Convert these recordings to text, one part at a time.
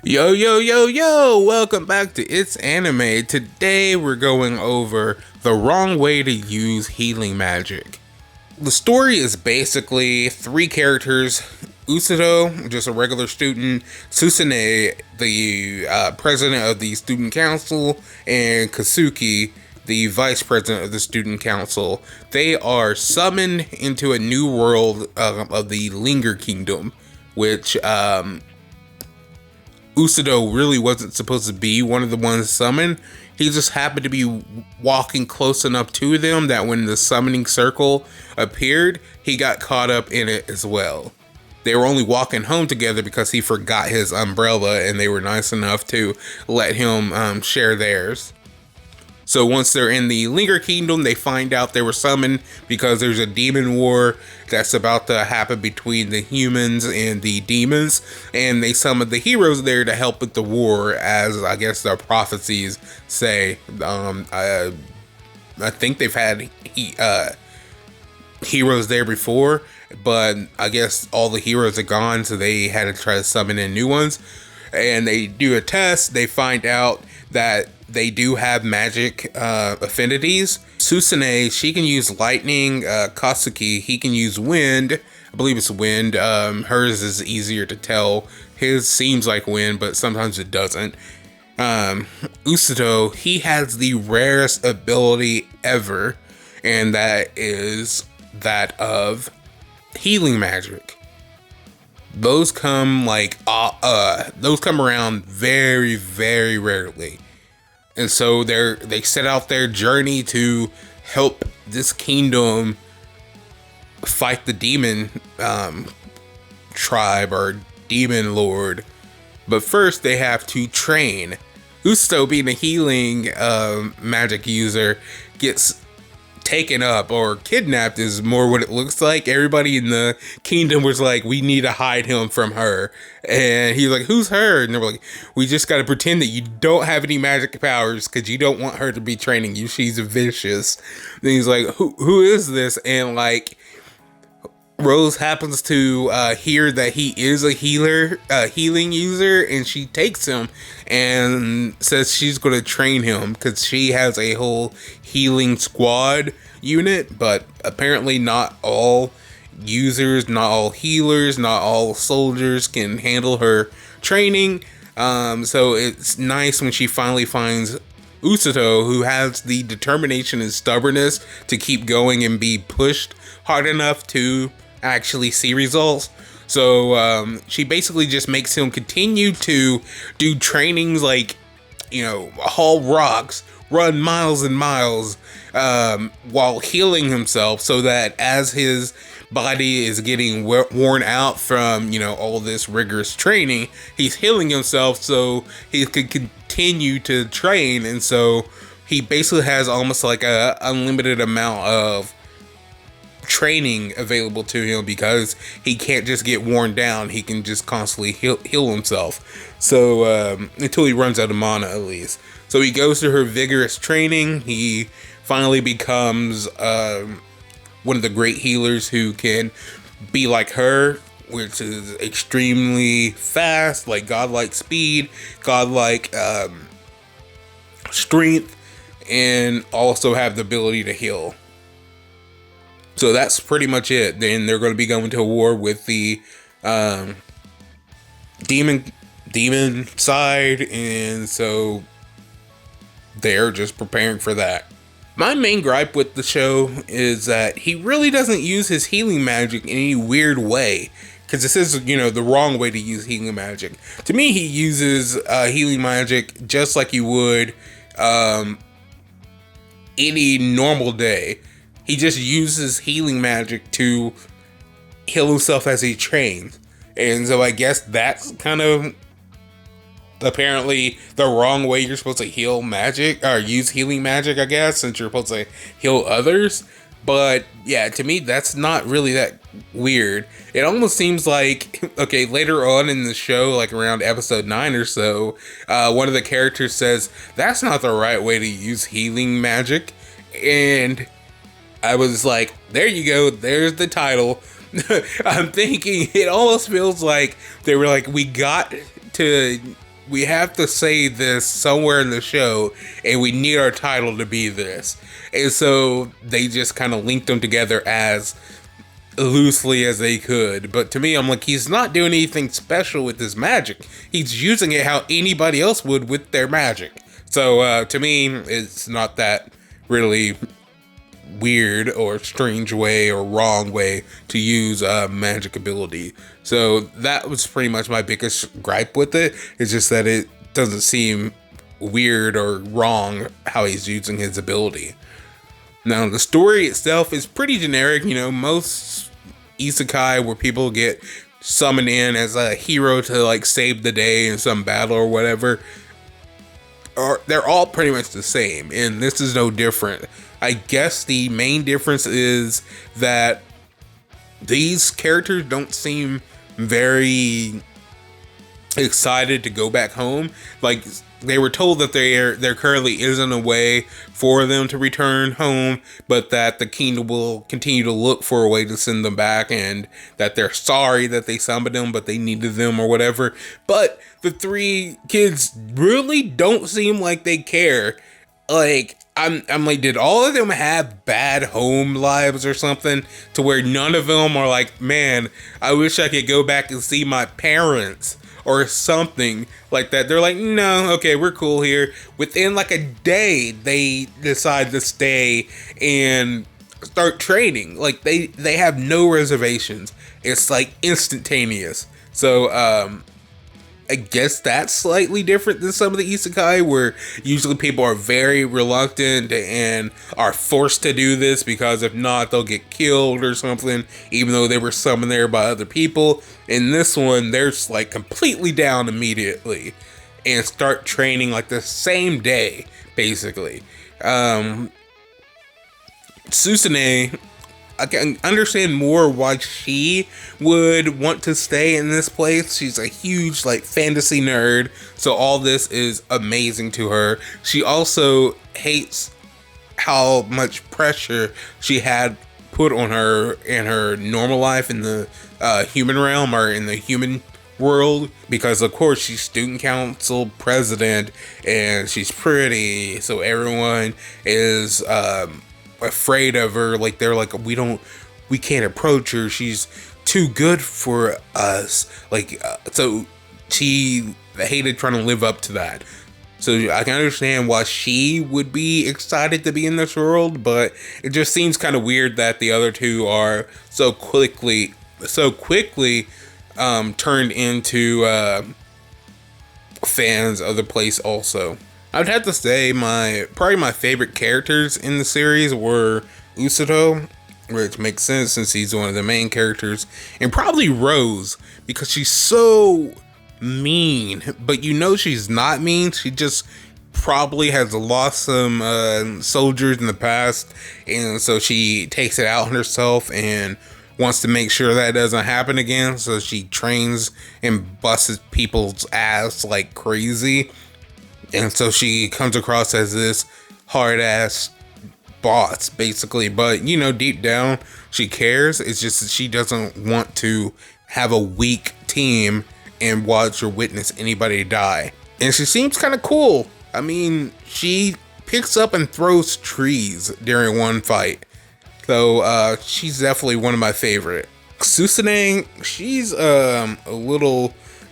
Yo, yo, yo, yo! Welcome back to It's Anime. Today we're going over the wrong way to use healing magic. The story is basically three characters: Usudo, just a regular student; Susune, the president of the student council; and Kasuki, the vice president of the student council. They are summoned into a new world of the Linger Kingdom, which Usudo really wasn't supposed to be one of the ones summoned. He just happened to be walking close enough to them that when the summoning circle appeared, he got caught up in it as well. They were only walking home together because he forgot his umbrella, and they were nice enough to let him share theirs. So once they're in the Linger Kingdom, they find out they were summoned because there's a demon war that's about to happen between the humans and the demons, and they summoned the heroes there to help with the war, as I guess the prophecies say. I think they've had heroes there before, but I guess all the heroes are gone, so they had to try to summon in new ones. And they do a test. They find out that they do have magic affinities. Susune, she can use lightning. Kasuki, he can use wind. I believe it's wind. Hers is easier to tell. His seems like wind, but sometimes it doesn't. Usudo, he has the rarest ability ever, and that is that of healing magic. Those come around very, very rarely. And so they set out their journey to help this kingdom fight the demon tribe or demon lord. But first they have to train. Usto, being a healing magic user, gets taken up or kidnapped is more what it looks like. Everybody in the kingdom was like, we need to hide him from her. And he's like, who's her? And they were like, we just got to pretend that you don't have any magic powers because you don't want her to be training you. She's vicious. Then he's like, who is this? And like, Rose happens to hear that he is a healing user, and she takes him and says she's going to train him because she has a whole healing squad unit. But apparently not all users, not all healers, not all soldiers can handle her training. So it's nice when she finally finds Usudo, who has the determination and stubbornness to keep going and be pushed hard enough to actually see results. So she basically just makes him continue to do trainings like, haul rocks, run miles and miles, while healing himself, so that as his body is getting worn out from, all this rigorous training, he's healing himself so he could continue to train. And so he basically has almost like a unlimited amount of training available to him because he can't just get worn down. He can just constantly heal himself. So until he runs out of mana, at least. So he goes through her vigorous training. He finally becomes one of the great healers who can be like her, which is extremely fast, like godlike speed, godlike strength, and also have the ability to heal. So that's pretty much it. Then they're going to be going to a war with the demon side, and so they're just preparing for that. My main gripe with the show is that he really doesn't use his healing magic in any weird way. Because this is, the wrong way to use healing magic. To me, he uses healing magic just like you would any normal day. He just uses healing magic to heal himself as he trains. And so I guess that's kind of apparently the wrong way you're supposed to heal magic, or use healing magic, I guess, since you're supposed to heal others. But yeah, to me, that's not really that weird. It almost seems like, okay, later on in the show, like around episode 9 or so, one of the characters says, that's not the right way to use healing magic. And I was like, there you go, there's the title. I'm thinking it almost feels like they were like, we got to we have to say this somewhere in the show, and we need our title to be this. And so they just kind of linked them together as loosely as they could. But to me, I'm like, he's not doing anything special with his magic. He's using it how anybody else would with their magic. So to me, it's not that really weird or strange way or wrong way to use magic ability. So that was pretty much my biggest gripe with it. It's just that it doesn't seem weird or wrong how he's using his ability. Now the story itself is pretty generic. You know, most isekai where people get summoned in as a hero to like save the day in some battle or whatever, they're all pretty much the same, and this is no different. I guess the main difference is that these characters don't seem very excited to go back home. Like, they were told that there currently isn't a way for them to return home, but that the kingdom will continue to look for a way to send them back, and that they're sorry that they summoned them, but they needed them or whatever. But the three kids really don't seem like they care. Like, I'm like, did all of them have bad home lives or something to where none of them are like, man, I wish I could go back and see my parents or something like that? They're like, no, okay, we're cool here. Within like a day, they decide to stay and start training. Like, they have no reservations. It's like instantaneous. So, I guess that's slightly different than some of the isekai, where usually people are very reluctant and are forced to do this because if not, they'll get killed or something, even though they were summoned there by other people. In this one, they're just like completely down immediately and start training like the same day, basically. Susune, I can understand more why she would want to stay in this place. She's a huge like fantasy nerd, so all this is amazing to her. She also hates how much pressure she had put on her in her normal life in the human realm or in the human world, because of course she's student council president and she's pretty, so everyone is afraid of her. Like, they're like, we can't approach her, she's too good for us. Like, so she hated trying to live up to that. So I can understand why she would be excited to be in this world, but it just seems kind of weird that the other two are so quickly turned into fans of the place also. I'd have to say probably my favorite characters in the series were Usato, which makes sense since he's one of the main characters, and probably Rose, because she's so mean, but you know she's not mean. She just probably has lost some soldiers in the past, and so she takes it out on herself and wants to make sure that doesn't happen again. So she trains and busts people's ass like crazy. And so she comes across as this hard-ass boss, basically. But, you know, deep down, she cares. It's just that she doesn't want to have a weak team and watch or witness anybody die. And she seems kind of cool. I mean, she picks up and throws trees during one fight. So, she's definitely one of my favorite. Susune, she's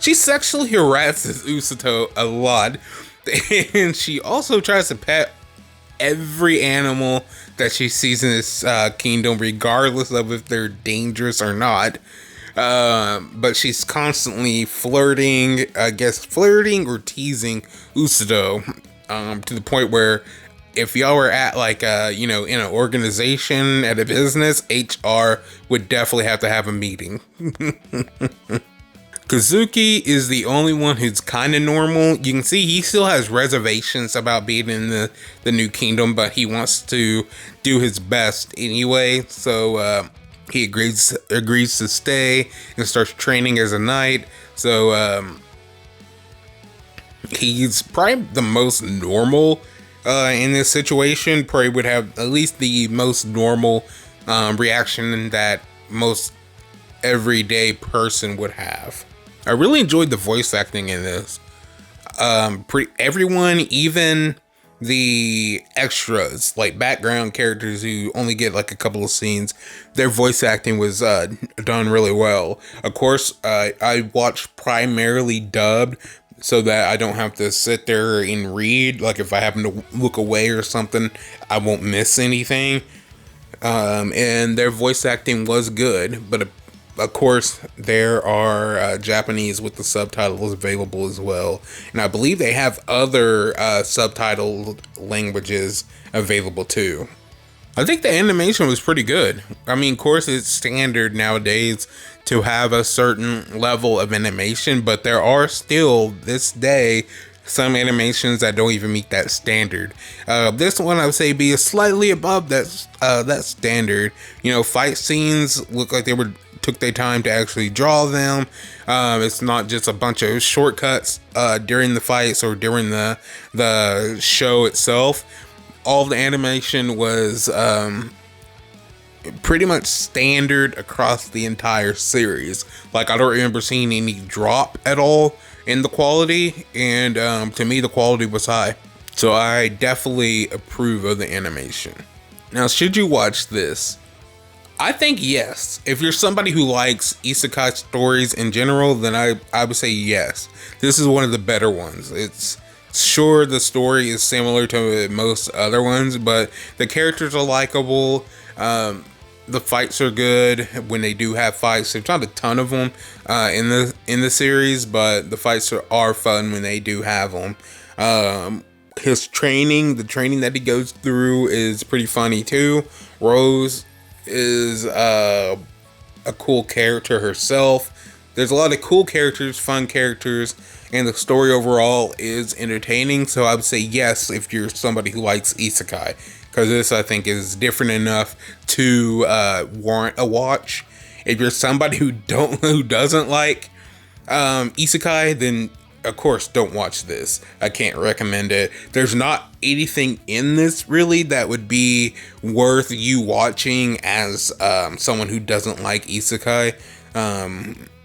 she sexually harasses Usato a lot. And she also tries to pet every animal that she sees in this kingdom, regardless of if they're dangerous or not. But she's constantly flirting or teasing Usato, to the point where if y'all were at like in an organization, at a business, HR would definitely have to have a meeting. Kazuki is the only one who's kind of normal. You can see he still has reservations about being in the new kingdom, but he wants to do his best anyway. So he agrees to stay and starts training as a knight. So he's probably the most normal in this situation. Probably would have at least the most normal reaction that most everyday person would have. I really enjoyed the voice acting in this. Everyone, even the extras, like background characters who only get like a couple of scenes, their voice acting was done really well. Of course, I watched primarily dubbed so that I don't have to sit there and read. Like if I happen to look away or something, I won't miss anything. And their voice acting was good, but of course there are Japanese with the subtitles available as well, and I believe they have other subtitled languages available too. I think the animation was pretty good. I mean, of course it's standard nowadays to have a certain level of animation, but there are still this day some animations that don't even meet that standard. This one I would say be slightly above that standard. You know, fight scenes look like they took their time to actually draw them. It's not just a bunch of shortcuts during the fights or during the show itself. All of the animation was pretty much standard across the entire series. Like I don't remember seeing any drop at all in the quality, and to me the quality was high. So I definitely approve of the animation. Now, should you watch this? I think yes. If you're somebody who likes isekai stories in general, then I would say yes. This is one of the better ones. It's sure the story is similar to most other ones, but the characters are likable. The fights are good when they do have fights. There's not a ton of them in the series, but the fights are fun when they do have them. His training, the training that he goes through, is pretty funny too. Rose is a cool character herself. There's a lot of cool characters, fun characters, and the story overall is entertaining. So I would say yes if you're somebody who likes isekai, because this I think is different enough to warrant a watch. If you're somebody who doesn't like isekai, then of course don't watch this. I can't recommend it. There's not anything in this really that would be worth you watching as someone who doesn't like isekai.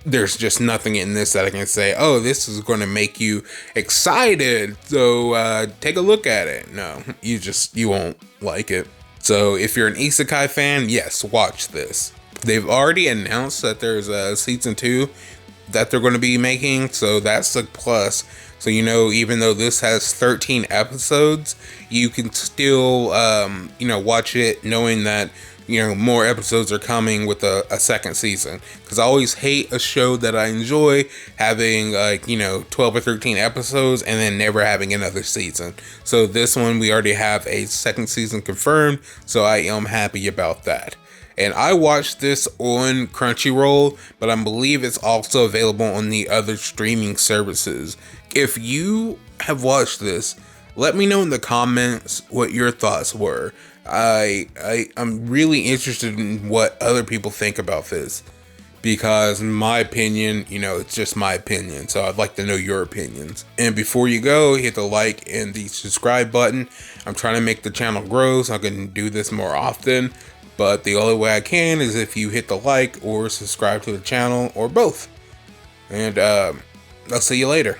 There's just nothing in this that I can say, oh, this is going to make you excited, so take a look at it. No, you won't like it. So if you're an isekai fan, yes, watch this. They've already announced that there's a season 2 that they're going to be making, so that's a plus. So, you know, even though this has 13 episodes, you can still watch it knowing that, you know, more episodes are coming with a second season. Because I always hate a show that I enjoy having 12 or 13 episodes and then never having another season. So this one, we already have a second season confirmed, so I am happy about that. And I watched this on Crunchyroll, but I believe it's also available on the other streaming services. If you have watched this, let me know in the comments what your thoughts were. I'm really interested in what other people think about this, because in my opinion, it's just my opinion. So I'd like to know your opinions. And before you go, hit the like and the subscribe button. I'm trying to make the channel grow so I can do this more often. But the only way I can is if you hit the like or subscribe to the channel or both. And I'll see you later.